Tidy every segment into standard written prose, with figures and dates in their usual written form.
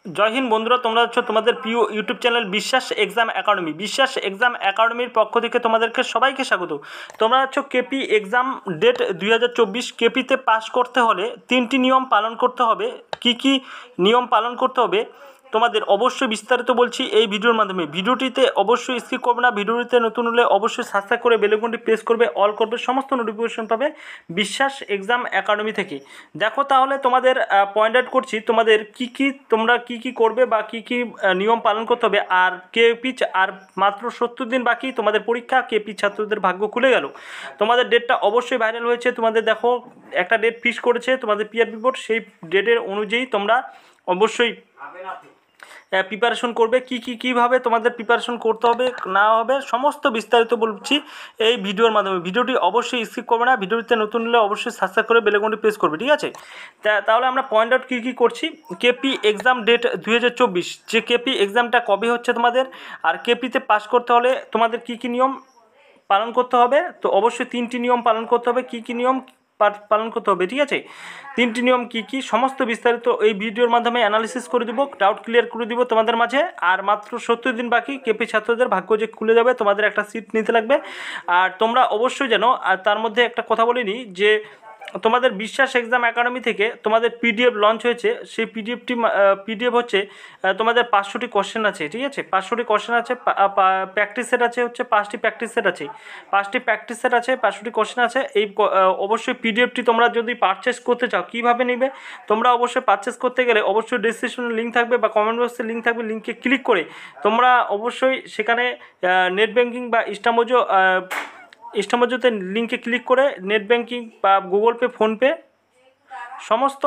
জয় হিন্দ বন্ধুরা, তোমরা হচ্ছে তোমাদের প্রিয় ইউটিউব চ্যানেল বিশ্বাস এক্সাম একাডেমি। বিশ্বাস এক্সাম একাডেমির পক্ষ থেকে তোমাদেরকে সবাইকে স্বাগত। তোমরা হচ্ছে কেপি এক্সাম ডেট 2024 কেপিতে পাস করতে হলে 3টি নিয়ম পালন করতে হবে। কি কি নিয়ম পালন করতে হবে তোমাদের অবশ্যই বিস্তারিত বলছি এই ভিডিওর মাধ্যমে। ভিডিওটিতে অবশ্যই স্কিপ করবে না। ভিডিওটিতে নতুন হলে অবশ্যই সাবস্ক্রাইব করে বেল আইকনটি প্রেস করবে, অল করবে, সমস্ত নোটিফিকেশন পাবে বিশ্বাস এক্সাম একাডেমি থেকে। দেখো তাহলে তোমাদের পয়েন্ট আউট করছি তোমাদের তোমরা কি করবে বা কি নিয়ম পালন করতে হবে। আর কেপি আর মাত্র 70 দিন বাকি তোমাদের পরীক্ষা। কেপি ছাত্রদের ভাগ্য খুলে গেল। তোমাদের ডেটটা অবশ্যই ভাইরাল হয়েছে। তোমাদের দেখো একটা ডেট ফিক্স করেছে তোমাদের পিআরবি বোর্ড। সেই ডেটের অনুযায়ী তোমরা অবশ্যই প্রিপারেশন করবে। কীভাবে তোমাদের প্রিপারেশন করতে হবে না হবে সমস্ত বিস্তারিত বলছি এই ভিডিওর মাধ্যমে। ভিডিওটি অবশ্যই স্কিপ করবে না। ভিডিওটিতে নতুন হলে অবশ্যই সাবস্ক্রাইব করে বেল আইকনটি প্রেস করবে, ঠিক আছে। তাহলে আমরা পয়েন্ট আউট কী করছি। কেপি এক্সাম ডেট 2024, যে কেপি এক্সামটা কবে হচ্ছে তোমাদের, আর কেপিতে পাস করতে হলে তোমাদের কি নিয়ম পালন করতে হবে। তো অবশ্যই 3টি নিয়ম পালন করতে হবে। কি নিয়ম পালন করতে হবে, ঠিক আছে। 3টি নিয়ম কি সমস্ত বিস্তারিত এই ভিডিওর মাধ্যমে অ্যানালিসিস করে দিব, ডাউট ক্লিয়ার করে দিব তোমাদের মাঝে। আর মাত্র 70 দিন বাকি কেপি ছাত্রদের ভাগ্য যে খুলে যাবে, তোমাদের একটা সিট নিতে লাগবে। আর তোমরা অবশ্যই জানো, আর তার মধ্যে একটা কথা বলিনি যে তোমাদের বিশ্বাস এক্সাম একাডেমি থেকে তোমাদের পিডিএফ লঞ্চ হয়েছে। সেই পিডিএফ হচ্ছে তোমাদের 500টি কোশ্চেন আছে, ঠিক আছে। 500টি কোশ্চেন আছে, প্র্যাকটিস সেট আছে হচ্ছে 5টি প্র্যাকটিস সেট আছে। 5টি প্র্যাকটিস সেট আছে, 500টি কোশ্চেন আছে। এই অবশ্যই পিডিএফটি তোমরা যদি পারচেস করতে চাও, কীভাবে নেবে তোমরা অবশ্যই পারচেস করতে গেলে অবশ্যই ডেসক্রিপশনে লিঙ্ক থাকবে বা কমেন্ট বক্সে লিঙ্ক থাকবে। লিঙ্কে ক্লিক করে তোমরা অবশ্যই সেখানে নেট ব্যাঙ্কিং বা ইস্টামোজোতে লিঙ্কে ক্লিক করে নেট ব্যাঙ্কিং বা গুগল পে, ফোনপে সমস্ত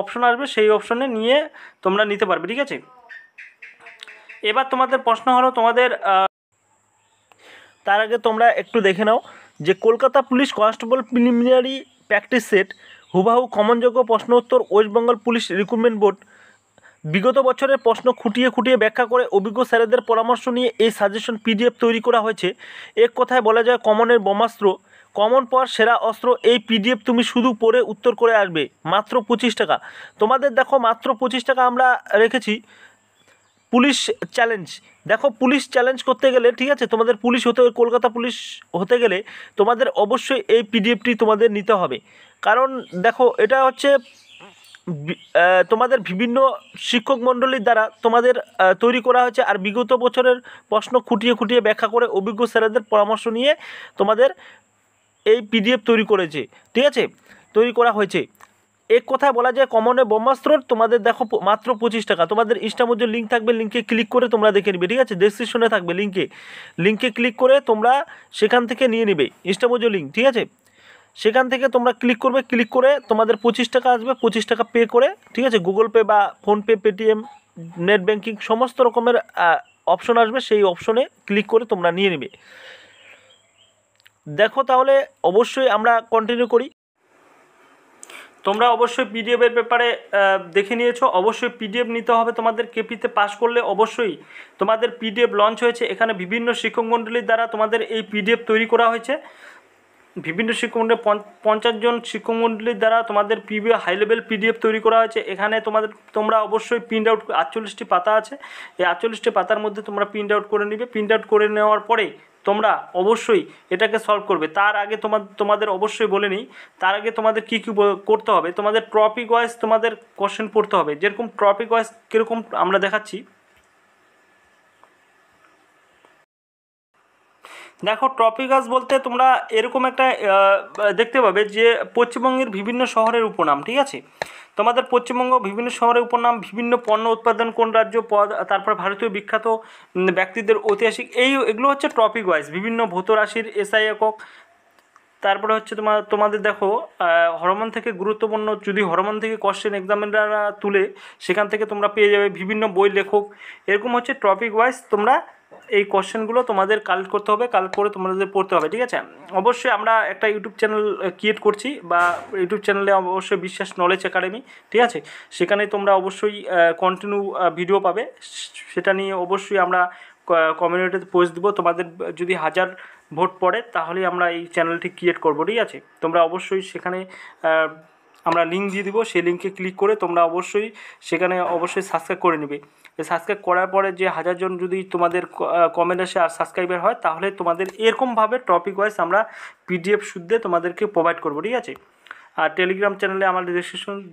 অপশন আসবে, সেই অপশনে নিয়ে তোমরা নিতে পারবে, ঠিক আছে। এবার তোমাদের প্রশ্ন হলো তোমাদের তার আগে তোমরা একটু দেখে নাও যে Kolkata police constable preliminary practice set হুবাহু কমনযোগ্য প্রশ্ন উত্তর West Bengal police recruitment board বিগত বছরের প্রশ্ন খুঁটিয়ে ব্যাখ্যা করে অভিজ্ঞ স্যারেদের পরামর্শ নিয়ে এই সাজেশন পিডিএফ তৈরি করা হয়েছে। এক কথায় বলা যায় কমনের ব্রহ্মাস্ত্র, কমন পাওয়ার সেরা অস্ত্র। এই পিডিএফ তুমি শুধু পড়ে উত্তর করে আসবে, মাত্র 25 টাকা। তোমাদের দেখো মাত্র 25 টাকা আমরা রেখেছি। পুলিশ চ্যালেঞ্জ, দেখো পুলিশ চ্যালেঞ্জ করতে গেলে, ঠিক আছে, তোমাদের পুলিশ হতে কলকাতা পুলিশ হতে গেলে তোমাদের অবশ্যই এই পিডিএফটি তোমাদের নিতে হবে। কারণ দেখো এটা হচ্ছে তোমাদের বিভিন্ন শিক্ষক মণ্ডলীর দ্বারা তোমাদের তৈরি করা হয়েছে। আর বিগত বছরের প্রশ্ন খুঁটিয়ে ব্যাখ্যা করে অভিজ্ঞ স্যারেদের পরামর্শ নিয়ে তোমাদের এই পিডিএফ তৈরি করেছে, ঠিক আছে, তৈরি করা হয়েছে। এক কথায় বলা যায় কমনে ব্রহ্মাস্ত্র। তোমাদের দেখো মাত্র 25 টাকা। তোমাদের ইনস্টামোজোর লিঙ্ক থাকবে, লিঙ্কে ক্লিক করে তোমরা দেখে নিবে, ঠিক আছে। ডেসক্রিপশনে থাকবে লিঙ্কে ক্লিক করে তোমরা সেখান থেকে নিয়ে নিবে ইনস্টামোজোর লিঙ্ক, ঠিক আছে। সেখান থেকে তোমরা ক্লিক করবে, ক্লিক করে তোমাদের 25 টাকা আসবে। 25 টাকা পে করে, ঠিক আছে, গুগল পে বা ফোনপে, পেটিএম, নেট ব্যাঙ্কিং সমস্ত রকমের অপশন আসবে, সেই অপশনে ক্লিক করে তোমরা নিয়ে নেবে। দেখো তাহলে অবশ্যই আমরা কন্টিনিউ করি। তোমরা অবশ্যই পিডিএফের ব্যাপারে দেখে নিয়েছো। অবশ্যই পিডিএফ নিতে হবে তোমাদের। কেপিতে পাস করলে অবশ্যই তোমাদের পিডিএফ লঞ্চ হয়েছে। এখানে বিভিন্ন শিক্ষক মণ্ডলীর দ্বারা তোমাদের এই পিডিএফ তৈরি করা হয়েছে। বিভিন্ন শিক্ষকমণ্ডলী 50 জন শিক্ষকমণ্ডলীর দ্বারা তোমাদের হাই লেভেল পিডিএফ তৈরি করা হয়েছে। এখানে তোমরা অবশ্যই প্রিন্ট আউট, 48টি পাতা আছে। এই 48টি পাতার মধ্যে তোমরা প্রিন্ট আউট করে নিবে। প্রিন্ট আউট করে নেওয়ার পরে তোমরা অবশ্যই এটাকে সলভ করবে। তার আগে তোমাদের অবশ্যই বলে নিই, তার আগে তোমাদের কী করতে হবে। তোমাদের টপিক ওয়াইজ তোমাদের কোশ্চেন পড়তে হবে। যেরকম টপিক ওয়াইজ কীরকম আমরা দেখাচ্ছি। দেখো টপিক ওয়াইজ বলতে তোমরা এরকম একটা দেখতে পাবে যে পশ্চিমবঙ্গের বিভিন্ন শহরের উপনাম, ঠিক আছে। তোমাদের পশ্চিমবঙ্গ বিভিন্ন শহরের উপনাম, বিভিন্ন পণ্য উৎপাদন কোন রাজ্য, তারপর ভারতীয় বিখ্যাত ব্যক্তিদের ঐতিহাসিক, এগুলো হচ্ছে টপিক ওয়াইজ। বিভিন্ন ভৌত রাশির এসআই একক। তারপরে হচ্ছে তোমাদের দেখো হরমোন থেকে গুরুত্বপূর্ণ, যদি হরমোন থেকে কোশ্চেন এক্সামিনাররা তুলে সেখান থেকে তোমরা পেয়ে যাবে বিভিন্ন বই লেখক। এরকম হচ্ছে টপিক ওয়াইজ তোমরা এই কোশ্চেনগুলো তোমাদের কালেক্ট করতে হবে, কালেক্ট করে তোমাদের পড়তে হবে, ঠিক আছে। অবশ্যই আমরা একটা ইউটিউব চ্যানেল ক্রিয়েট করছি, বা ইউটিউব চ্যানেলে অবশ্যই বিশ্বাস নলেজ একাডেমি, ঠিক আছে। সেখানে তোমরা অবশ্যই কন্টিনিউ ভিডিও পাবে। সেটা নিয়ে অবশ্যই আমরা কমিউনিটিতে পোস্ট দিব। তোমাদের যদি 1000 ভোট পড়ে তাহলেই আমরা এই চ্যানেলটি ক্রিয়েট করবো, ঠিক আছে। তোমরা অবশ্যই সেখানে আমরা লিঙ্ক দিয়ে দিব, সেই লিঙ্কে ক্লিক করে তোমরা অবশ্যই সেখানে অবশ্যই সাবস্ক্রাইব করে নেবে। সাবস্ক্রাইব করার পরে যে 1000 জন যদি তোমাদের কমেন্ট আসে আর সাবস্ক্রাইবার হয়, তাহলে তোমাদের এরকমভাবে টপিক ওয়াইজ আমরা পিডিএফ শুদ্ধে তোমাদেরকে প্রোভাইড করবো, ঠিক আছে। আর টেলিগ্রাম চ্যানেলে আমার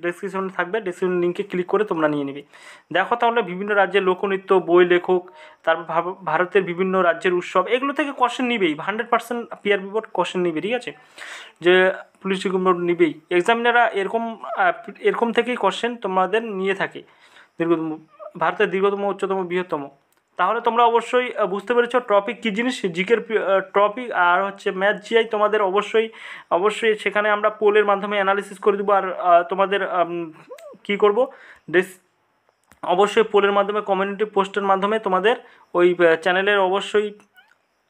ডেসক্রিপশনে থাকবে, ডেসক্রিপশন লিঙ্কে ক্লিক করে তোমরা নিয়ে নেবে। দেখো তাহলে বিভিন্ন রাজ্যের লোকনৃত্য, বই লেখক, তারপর ভারতের বিভিন্ন রাজ্যের উৎসব, এগুলো থেকে কোশ্চেন নিবেই, 100% পিআরবি বোর্ড কোশ্চেন নিবে, ঠিক আছে। যে পুলিশ বোর্ড নিবেই, এক্সামিনাররা এরকম থেকেই কোশ্চেন তোমাদের নিয়ে থাকে। ভারতের দীর্ঘতম, উচ্চতম, বৃহত্তম। তাহলে তোমরা অবশ্যই বুঝতে পেরেছো টপিক কী জিনিস, জিকের টপিক আর হচ্ছে ম্যাথ জিআই তোমাদের অবশ্যই সেখানে আমরা পোলের মাধ্যমে অ্যানালিসিস করে দেবো। আর তোমাদের কী করবো, অবশ্যই পোলের মাধ্যমে, কমিউনিটি পোস্টের মাধ্যমে তোমাদের ওই চ্যানেলের অবশ্যই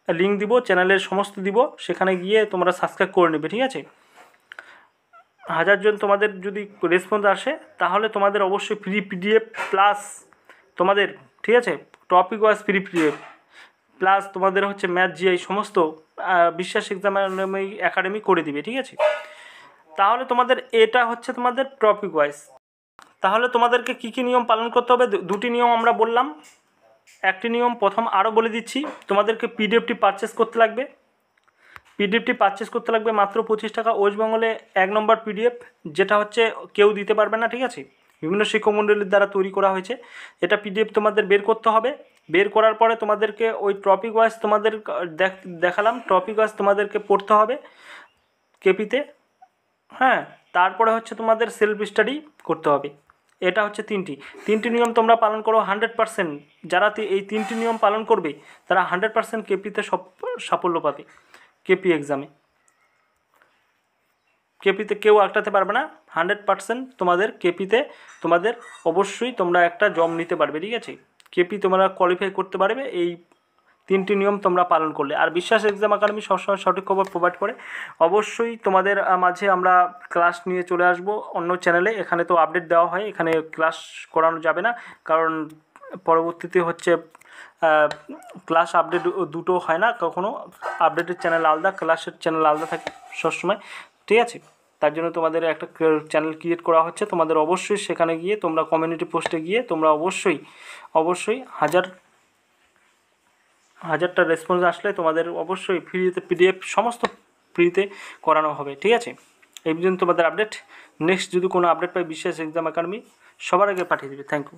লিঙ্ক দিব, চ্যানেলের সমস্ত দিব, সেখানে গিয়ে তোমরা সাবস্ক্রাইব করে নেবে, ঠিক আছে। 1000 জন তোমাদের যদি রেসপন্স আসে, তাহলে তোমাদের অবশ্যই ফ্রি পিডিএফ প্লাস তোমাদের, ঠিক আছে, topic wise free PDF plus তোমাদের হচ্ছে ম্যাথ জিআই সমস্ত বিশ্বাস এক্সাম একাডেমি করে দিবে, ঠিক আছে। তাহলে তোমাদের এটা হচ্ছে তোমাদের টপিক ওয়াইজ। তাহলে তোমাদেরকে কী কী নিয়ম পালন করতে হবে, দুটি নিয়ম আমরা বললাম। একটি নিয়ম প্রথম আরও বলে দিচ্ছি, তোমাদেরকে পিডিএফটি পারচেস করতে লাগবে। পিডিএফটি পারচেস করতে লাগবে মাত্র 25 টাকা। ওয়েস্ট বেঙ্গলে 1 নম্বর পিডিএফ, যেটা হচ্ছে কেউ দিতে পারবে না, ঠিক আছে, বিভিন্ন শিক্ষক মণ্ডলীর দ্বারা তৈরি করা হয়েছে। এটা পিডিএফ তোমাদের বের করতে হবে। বের করার পরে তোমাদেরকে ওই টপিক ওয়াইজ তোমাদের দেখালাম, টপিক ওয়াইজ তোমাদেরকে পড়তে হবে কেপিতে, হ্যাঁ। তারপরে হচ্ছে তোমাদের সেলফ স্টাডি করতে হবে। এটা হচ্ছে তিনটি নিয়ম তোমরা পালন করো 100%। যারা এই 3টি নিয়ম পালন করবে তারা 100% কেপিতে সাফল্য পাবে। কেপি এক্সামে কেউ আটকাতে পারবে না, 100% তোমাদের কেপিতে তোমাদের অবশ্যই তোমরা একটা জব নিতে পারবে, ঠিক আছে। কেপি তোমরা কোয়ালিফাই করতে পারবে এই 3টি নিয়ম তোমরা পালন করলে। আর বিশ্বাস এক্সাম একাডেমি সবসময় সঠিক খবর প্রোভাইড করে। অবশ্যই তোমাদের মাঝে আমরা ক্লাস নিয়ে চলে আসব অন্য চ্যানেলে। এখানে তো আপডেট দেওয়া হয়, এখানে ক্লাস করানো যাবে না, কারণ পরবর্তীতে হচ্ছে ক্লাস আপডেট দুটো হয় না, কখনো আপডেটের চ্যানেল আলাদা, ক্লাসের চ্যানেল আলাদা থাকে সবসময়, ঠিক আছে। তার জন্য তোমাদের একটা চ্যানেল ক্রিয়েট করা হচ্ছে। তোমাদের অবশ্যই সেখানে গিয়ে তোমরা কমিউনিটি পোস্টে গিয়ে তোমরা অবশ্যই 1000টা রেসপন্স আসলে তোমাদের অবশ্যই ফ্রিতে পিডিএফ সমস্ত ফ্রিতে করানো হবে, ঠিক আছে। এই পর্যন্ত তোমাদের আপডেট। নেক্সট যদি কোনো আপডেট পাই বিশ্বাস এক্সাম একাডেমি সবার আগে পাঠিয়ে দেবে। Thank you.